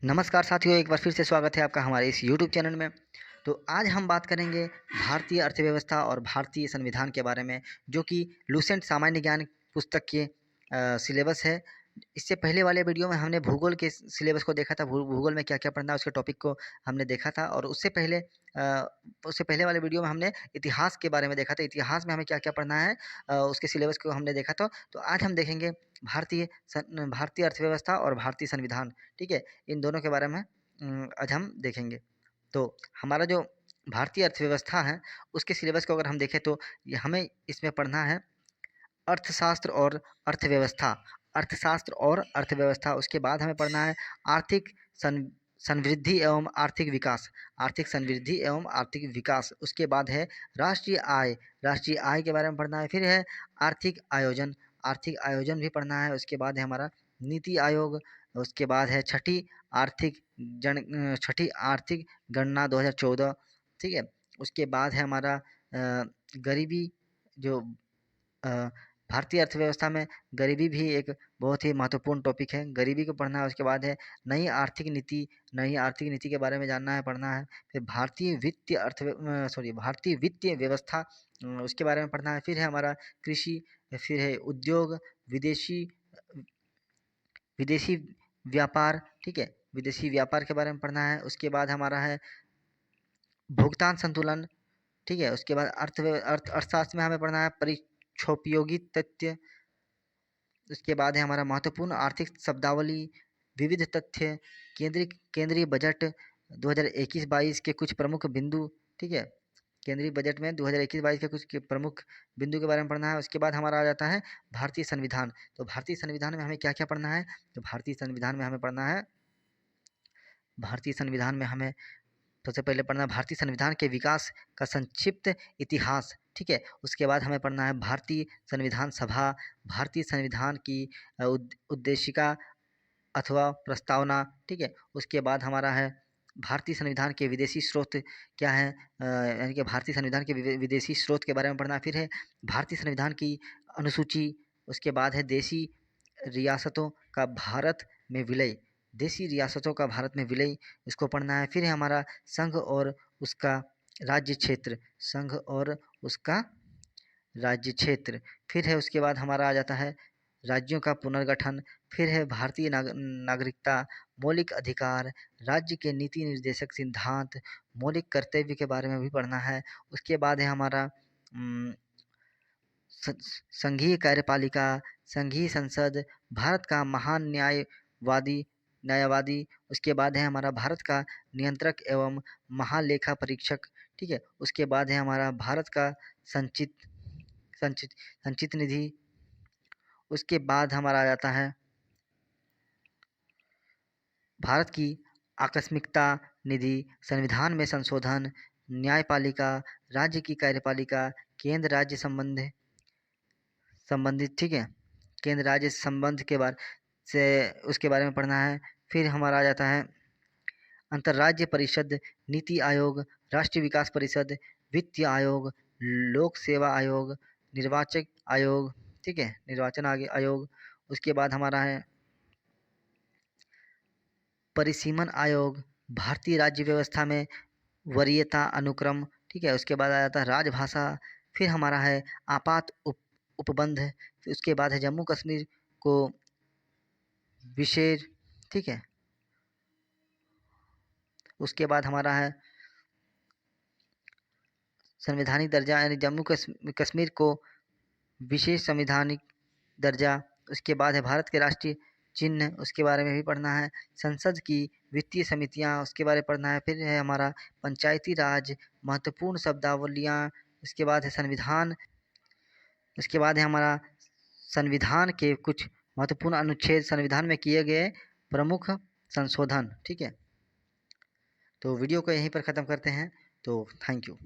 नमस्कार साथियों, एक बार फिर से स्वागत है आपका हमारे इस यूट्यूब चैनल में। तो आज हम बात करेंगे भारतीय अर्थव्यवस्था और भारतीय संविधान के बारे में, जो कि लुसेंट सामान्य ज्ञान पुस्तक के सिलेबस है। इससे पहले वाले वीडियो में हमने भूगोल के सिलेबस को देखा था, भूगोल में क्या-क्या पढ़ना है उसके टॉपिक को हमने देखा था। और उससे पहले वाले वीडियो में हमने इतिहास के बारे में देखा था, इतिहास में हमें क्या-क्या पढ़ना है उसके सिलेबस को हमने देखा था। तो आज हम देखेंगे भारतीय अर्थव्यवस्था और भारतीय संविधान, ठीक है? इन दोनों के बारे में आज हम देखेंगे। तो हमारा जो भारतीय अर्थव्यवस्था है, उसके सिलेबस को अगर हम देखें तो ये हमें इसमें पढ़ना है अर्थशास्त्र और अर्थव्यवस्था। अर्थशास्त्र और अर्थव्यवस्था, उसके बाद हमें पढ़ना है आर्थिक सं समृद्धि एवं आर्थिक विकास, आर्थिक समृद्धि एवं आर्थिक विकास। उसके बाद है राष्ट्रीय आय, राष्ट्रीय आय के बारे में पढ़ना है। फिर है आर्थिक आयोजन, आर्थिक आयोजन भी पढ़ना है। उसके बाद है हमारा नीति आयोग। उसके बाद है छठी आर्थिक गणना 2014, ठीक है? उसके बाद है हमारा गरीबी, जो अ, भारतीय अर्थव्यवस्था में गरीबी भी एक बहुत ही महत्वपूर्ण टॉपिक है, गरीबी को पढ़ना है। उसके बाद है नई आर्थिक नीति के बारे में जानना है, पढ़ना है। फिर भारतीय वित्तीय व्यवस्था, उसके बारे में पढ़ना है। फिर है हमारा कृषि, फिर है उद्योग, विदेशी विदेशी व्यापार, ठीक है? विदेशी व्यापार के बारे में पढ़ना है। उसके बाद हमारा है भुगतान संतुलन, ठीक है? उसके बाद अर्थशास्त्र में हमें पढ़ना है परिक्षोपयोगी तथ्य। उसके बाद है हमारा महत्वपूर्ण आर्थिक शब्दावली, विविध तथ्य, केंद्रीय केंद्रीय बजट 2021-22 के कुछ प्रमुख बिंदु, ठीक है? केंद्रीय बजट में 2021-22 के कुछ के प्रमुख बिंदु के बारे में पढ़ना है। उसके बाद हमारा आ जाता है भारतीय संविधान। तो भारतीय संविधान में हमें क्या-क्या पढ़ना है? तो भारतीय संविधान में हमें सबसे पहले पढ़ना है भारतीय संविधान के विकास का संक्षिप्त इतिहास, ठीक है? उसके बाद हमें पढ़ना है भारतीय संविधान सभा, भारतीय संविधान की उद्देशिका अथवा प्रस्तावना, ठीक है? उसके बाद हमारा है भारतीय संविधान के विदेशी स्रोत क्या हैं, यानी कि भारतीय संविधान के विदेशी स्रोत के बारे में पढ़ना है। फिर है भारतीय संविधान की अनुसूची। उसके बाद है रियासतों का भारत में विलय, देशी रियासतों का भारत में विलय, इसको पढ़ना है। फिर है हमारा संघ और उसका राज्य क्षेत्र, संघ और उसका राज्य क्षेत्र। फिर है उसके बाद हमारा आ जाता है राज्यों का पुनर्गठन। फिर है भारतीय नागरिकता, मौलिक अधिकार, राज्य के नीति निर्देशक सिद्धांत, मौलिक कर्तव्य के बारे में भी पढ़ना है। उसके बाद है हमारा संघीय कार्यपालिका, संघीय संसद, भारत का महान न्यायवादी। उसके बाद है हमारा भारत का नियंत्रक एवं महालेखा परीक्षक, ठीक है? उसके बाद है हमारा भारत का संचित संचित संचित निधि। उसके बाद हमारा आ जाता है भारत की आकस्मिकता निधि, संविधान में संशोधन, न्यायपालिका, राज्य की कार्यपालिका, केंद्र राज्य संबंधित, ठीक है? केंद्र राज्य संबंध के बारे से उसके बारे में पढ़ना है। फिर हमारा आ जाता है अंतर्राज्य परिषद, नीति आयोग, राष्ट्रीय विकास परिषद, वित्त आयोग, लोक सेवा आयोग, निर्वाचक आयोग, ठीक है? आयोग। उसके बाद हमारा है परिसीमन आयोग, भारतीय राज्य व्यवस्था में वरीयता अनुक्रम, ठीक है? उसके बाद आ जाता है राजभाषा। फिर हमारा है आपात उपबंध। फिर उसके बाद है जम्मू कश्मीर को विशेष, ठीक है? उसके बाद हमारा है संवैधानिक दर्जा, यानी जम्मू कश्मीर को विशेष संवैधानिक दर्जा। उसके बाद है भारत के राष्ट्रीय चिन्ह, उसके बारे में भी पढ़ना है। संसद की वित्तीय समितियाँ, उसके बारे में पढ़ना है। फिर है हमारा पंचायती राज, महत्वपूर्ण शब्दावलियाँ। उसके बाद है हमारा संविधान के कुछ महत्वपूर्ण अनुच्छेद, संविधान में किए गए प्रमुख संशोधन, ठीक है? तो वीडियो को यहीं पर ख़त्म करते हैं। तो थैंक यू।